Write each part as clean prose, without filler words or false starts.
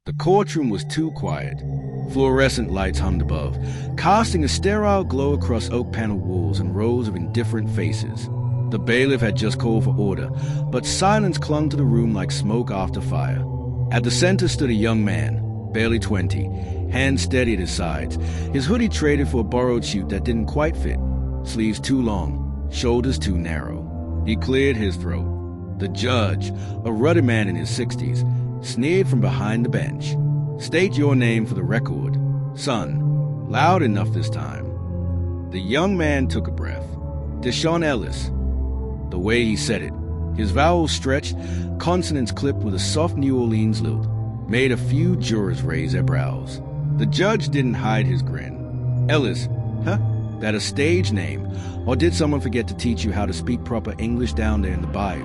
The courtroom was too quiet. Fluorescent lights hummed above, casting a sterile glow across oak-paneled walls and rows of indifferent faces. The bailiff had just called for order, but silence clung to the room like smoke after fire. At the center stood a young man, barely 20, hands steady at his sides, his hoodie traded for a borrowed suit that didn't quite fit, sleeves too long, shoulders too narrow. He cleared his throat. The judge, a ruddy man in his 60s, sneered from behind the bench. "State your name for the record, son." Loud enough this time. The young man took a breath. "DeShawn Ellis." The way he said it, his vowels stretched, consonants clipped with a soft New Orleans lilt, made a few jurors raise their brows. The judge didn't hide his grin. "Ellis, huh? That a stage name? Or did someone forget to teach you how to speak proper English down there in the bayou?"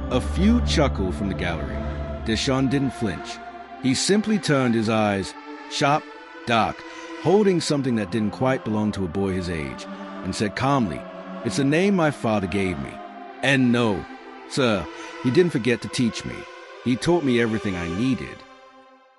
A few chuckled from the gallery. DeShawn didn't flinch. He simply turned his eyes, sharp, dark, holding something that didn't quite belong to a boy his age, and said calmly, "It's a name my father gave me. And no, sir, he didn't forget to teach me. He taught me everything I needed."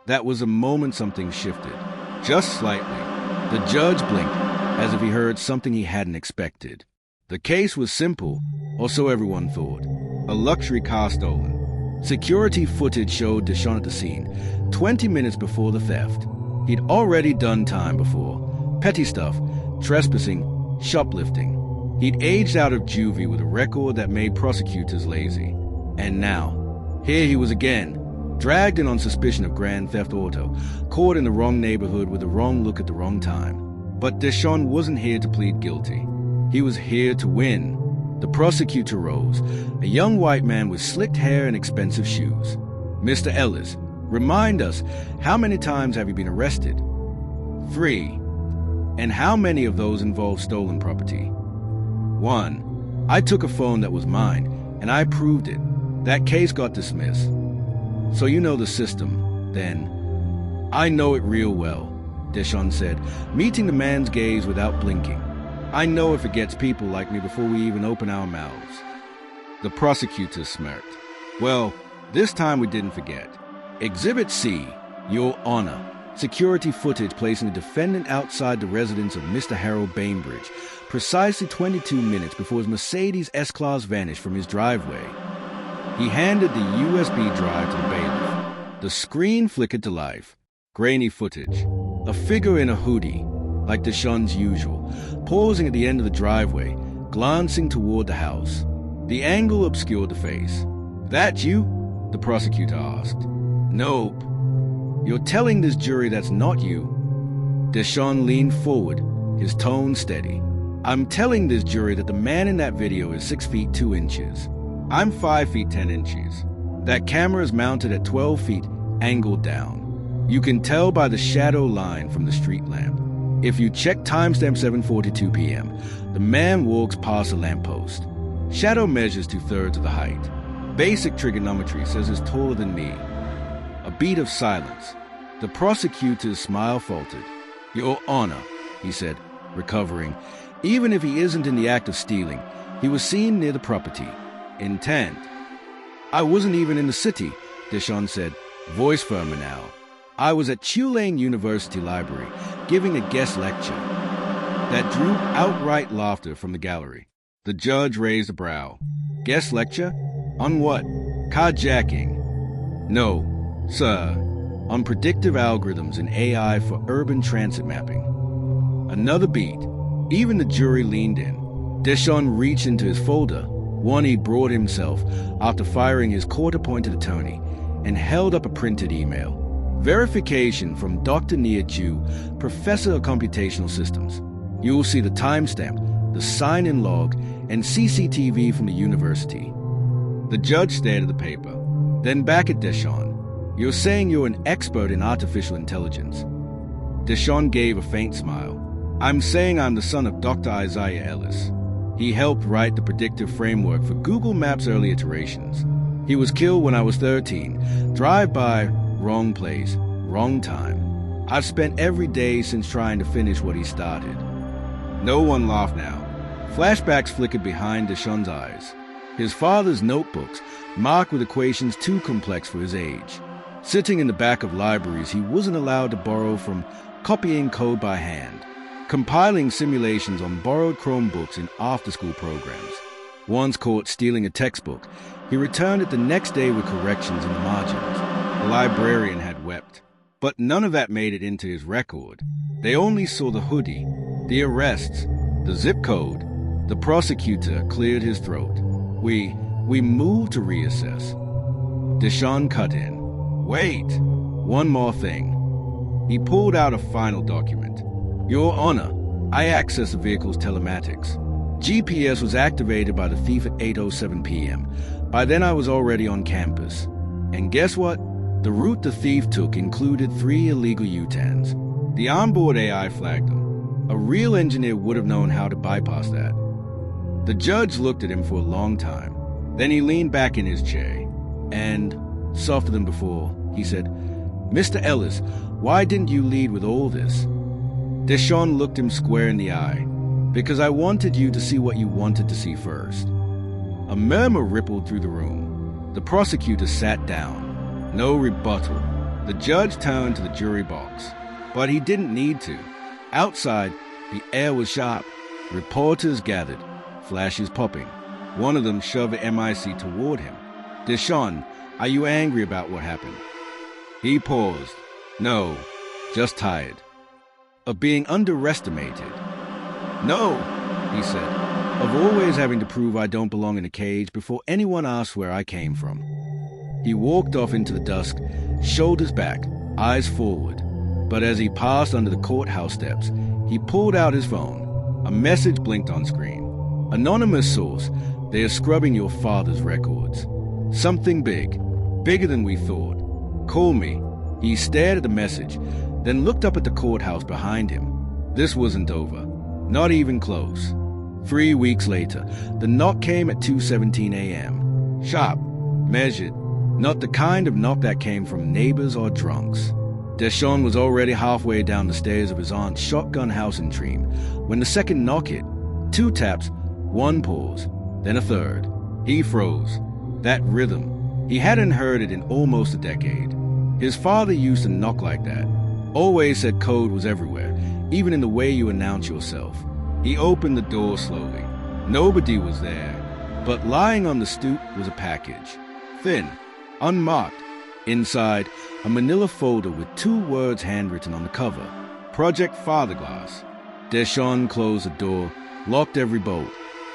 That was a moment something shifted. Just slightly. The judge blinked, as if he heard something he hadn't expected. The case was simple, or so everyone thought. A luxury car stolen. Security footage showed DeShawn at the scene, 20 minutes before the theft. He'd already done time before. Petty stuff, trespassing, shoplifting. He'd aged out of juvie with a record that made prosecutors lazy. And now, here he was again, dragged in on suspicion of grand theft auto, caught in the wrong neighborhood with the wrong look at the wrong time. But DeShawn wasn't here to plead guilty. He was here to win. The prosecutor rose, a young white man with slicked hair and expensive shoes. "Mr. Ellis, remind us, how many times have you been arrested?" "3. "And how many of those involve stolen property?" "1. I took a phone that was mine, and I proved it. That case got dismissed." "So you know the system, then?" "I know it real well," DeShawn said, meeting the man's gaze without blinking. "I know if it gets people like me before we even open our mouths." The prosecutor smirked. "Well, this time we didn't forget. Exhibit C, Your Honor. Security footage placing the defendant outside the residence of Mr. Harold Bainbridge, precisely 22 minutes before his Mercedes S-Class vanished from his driveway." He handed the USB drive to the bailiff. The screen flickered to life. Grainy footage. A figure in a hoodie, like DeShawn's usual, pausing at the end of the driveway, glancing toward the house. The angle obscured the face. "That you?" the prosecutor asked. "Nope." "You're telling this jury that's not you?" DeShawn leaned forward, his tone steady. "I'm telling this jury that the man in that video is 6 feet 2 inches. I'm 5 feet 10 inches. That camera is mounted at 12 feet, angled down. You can tell by the shadow line from the street lamp. If you check timestamp 7:42 p.m., the man walks past a lamppost. Shadow measures 2/3 of the height. Basic trigonometry says it's taller than me." A beat of silence. The prosecutor's smile faltered. "Your Honor," he said, recovering. "Even if he isn't in the act of stealing, he was seen near the property. Intent." "I wasn't even in the city," DeShawn said, voice firmer now. "I was at Tulane University Library, giving a guest lecture." That drew outright laughter from the gallery. The judge raised a brow. "Guest lecture? On what? Carjacking?" "No, sir. On predictive algorithms and AI for urban transit mapping." Another beat. Even the jury leaned in. DeShawn reached into his folder, one he brought himself after firing his court-appointed attorney, and held up a printed email. Verification from Dr. Nia Chu, Professor of Computational Systems. You will see the timestamp, the sign-in log, and CCTV from the university. The judge stared at the paper, then back at DeShawn. "You're saying you're an expert in artificial intelligence." DeShawn gave a faint smile. "I'm saying I'm the son of Dr. Isaiah Ellis. He helped write the predictive framework for Google Maps' early iterations. He was killed when I was 13. Drive-by, wrong place, wrong time. I've spent every day since trying to finish what he started." No one laughed now. Flashbacks flickered behind DeShawn's eyes. His father's notebooks, marked with equations too complex for his age. Sitting in the back of libraries he wasn't allowed to borrow from, copying code by hand, compiling simulations on borrowed Chromebooks in after-school programs. Once caught stealing a textbook, he returned it the next day with corrections in the margins. The librarian had wept. But none of that made it into his record. They only saw the hoodie, the arrests, the zip code. The prosecutor cleared his throat. We moved to reassess. DeShawn cut in. Wait, one more thing. He pulled out a final document. Your Honor, I accessed the vehicle's telematics. GPS was activated by the thief at 8:07 p.m. By then I was already on campus. And guess what? The route the thief took included 3 illegal U-turns. The onboard AI flagged them. A real engineer would have known how to bypass that. The judge looked at him for a long time. Then he leaned back in his chair. And, softer than before, he said, Mr. Ellis, why didn't you lead with all this? DeShawn looked him square in the eye. Because I wanted you to see what you wanted to see first. A murmur rippled through the room. The prosecutor sat down. No rebuttal. The judge turned to the jury box. But he didn't need to. Outside, the air was sharp. Reporters gathered, flashes popping. One of them shoved the MIC toward him. DeShawn, are you angry about what happened? He paused. No, just tired. Of being underestimated. No, he said, of always having to prove I don't belong in a cage before anyone asks where I came from. He walked off into the dusk, shoulders back, eyes forward. But as he passed under the courthouse steps, he pulled out his phone. A message blinked on screen. Anonymous source, they are scrubbing your father's records. Something big, bigger than we thought. Call me. He stared at the message, then looked up at the courthouse behind him. This wasn't over. Not even close. 3 weeks later, the knock came at 2:17 a.m. Sharp, measured, not the kind of knock that came from neighbors or drunks. DeShawn was already halfway down the stairs of his aunt's shotgun house in Treem when the second knock hit. 2 taps, 1 pause, then a third. He froze. That rhythm. He hadn't heard it in almost a decade. His father used to knock like that. Always said code was everywhere, even in the way you announce yourself. He opened the door slowly. Nobody was there, but lying on the stoop was a package. Thin, unmarked. Inside, a manila folder with 2 words handwritten on the cover. Project Fatherglass. DeShawn closed the door, locked every bolt,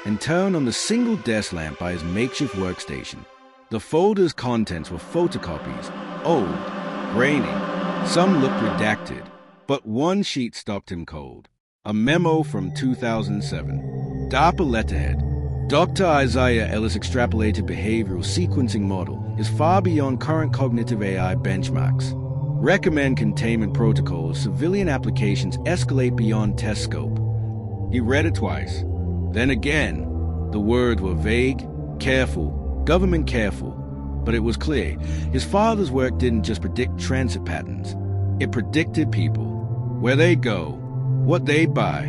and turned on the single desk lamp by his makeshift workstation. The folder's contents were photocopies, old, grainy. Some looked redacted, but one sheet stopped him cold. A memo from 2007. DARPA letterhead. Dr. Isaiah Ellis' extrapolated behavioral sequencing model is far beyond current cognitive AI benchmarks. Recommend containment protocols civilian applications escalate beyond test scope. He read it twice. Then again. The words were vague, careful, government careful. But it was clear, his father's work didn't just predict transit patterns. It predicted people, where they'd go, what they'd buy,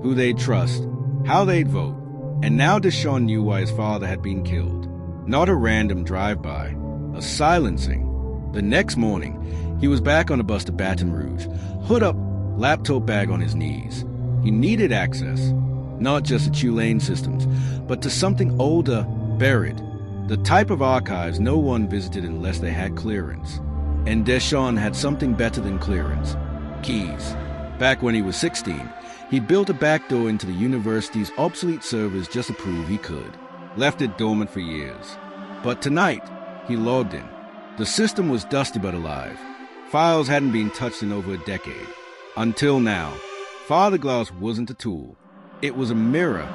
who they'd trust, how they'd vote. And now DeShawn knew why his father had been killed. Not a random drive-by, a silencing. The next morning, he was back on a bus to Baton Rouge, hood up, laptop bag on his knees. He needed access, not just to Tulane systems, but to something older, buried. The type of archives no one visited unless they had clearance. And DeShawn had something better than clearance. Keys. Back when he was 16, he built a backdoor into the university's obsolete servers just to prove he could. Left it dormant for years. But tonight, he logged in. The system was dusty but alive. Files hadn't been touched in over a decade. Until now, Fatherglass wasn't a tool. It was a mirror,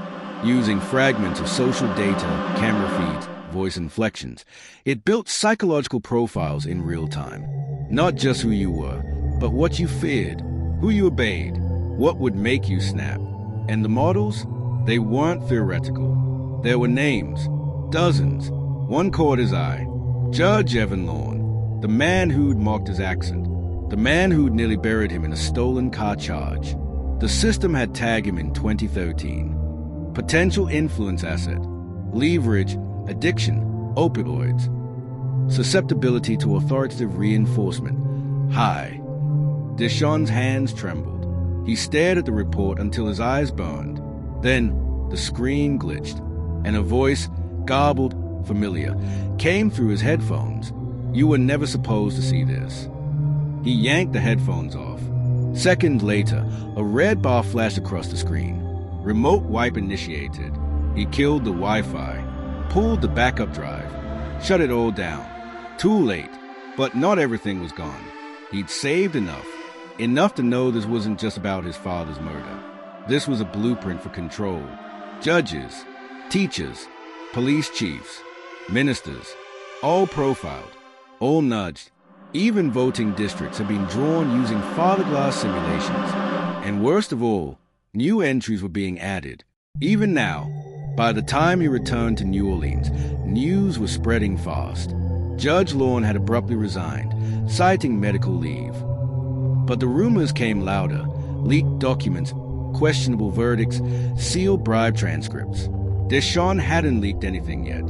using fragments of social data, camera feeds, voice inflections. It built psychological profiles in real time. Not just who you were, but what you feared, who you obeyed, what would make you snap. And the models? They weren't theoretical. There were names, dozens. One caught his eye. Judge Evan Lorne, the man who'd mocked his accent, the man who'd nearly buried him in a stolen car charge. The system had tagged him in 2013. Potential influence asset, leverage, addiction, opioids. susceptibility to authoritative reinforcement high. DeShawn's hands trembled. He stared at the report until his eyes burned. Then the screen glitched, and a voice, garbled, familiar, came through his headphones. You were never supposed to see this. He yanked the headphones off. Seconds later, a red bar flashed across the screen. Remote wipe initiated. He killed the Wi-Fi, pulled the backup drive, shut it all down. Too late, but not everything was gone. He'd saved enough to know this wasn't just about his father's murder. This was a blueprint for control. Judges, teachers, police chiefs, ministers, all profiled, all nudged. Even voting districts had been drawn using fiberglass simulations. And worst of all, new entries were being added. Even now, by the time he returned to New Orleans, news was spreading fast. Judge Lorne had abruptly resigned, citing medical leave. But the rumors came louder. Leaked documents, questionable verdicts, sealed bribe transcripts. DeShawn hadn't leaked anything yet.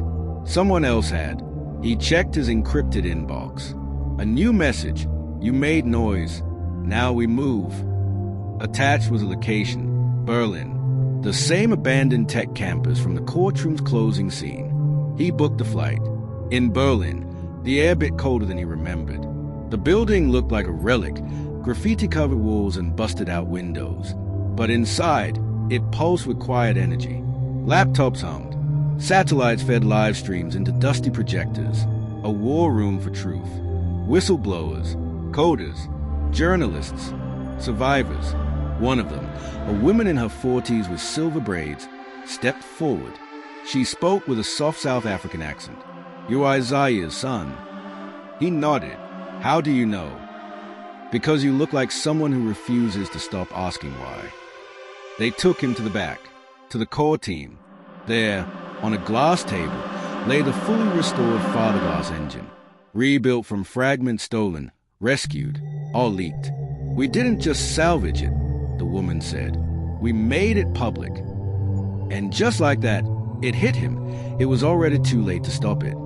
Someone else had. He checked his encrypted inbox. A new message. You made noise. Now we move. Attached was a location. Berlin. The same abandoned tech campus from the courtroom's closing scene. He booked a flight. In Berlin, the air bit colder than he remembered. The building looked like a relic, graffiti-covered walls and busted-out windows. But inside, it pulsed with quiet energy. Laptops hummed. Satellites fed live streams into dusty projectors. A war room for truth. Whistleblowers, coders, journalists, survivors. One of them, a woman in her 40s with silver braids, stepped forward. She spoke with a soft South African accent. "You're Isaiah's son." He nodded. "How do you know?" "Because you look like someone who refuses to stop asking why." They took him to the back, to the core team. There, on a glass table, lay the fully restored fiberglass engine. Rebuilt from fragments stolen, rescued, all leaked. "We didn't just salvage it," the woman said. "We made it public." And just like that, it hit him. It was already too late to stop it.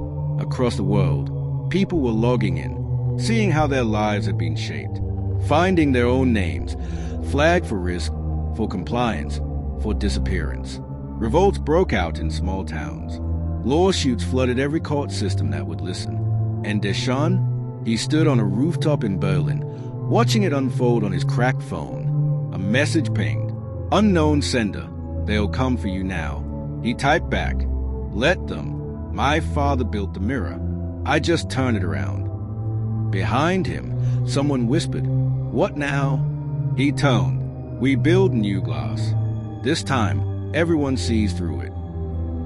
Across the world, people were logging in, seeing how their lives had been shaped, finding their own names, flagged for risk, for compliance, for disappearance. Revolts broke out in small towns. Lawsuits flooded every court system that would listen. And DeShawn? He stood on a rooftop in Berlin, watching it unfold on his cracked phone. A message pinged. "Unknown sender. They'll come for you now." He typed back, "Let them. My father built the mirror. I just turn it around." Behind him, someone whispered, "What now?" He toned, "We build new glass. This time, everyone sees through it."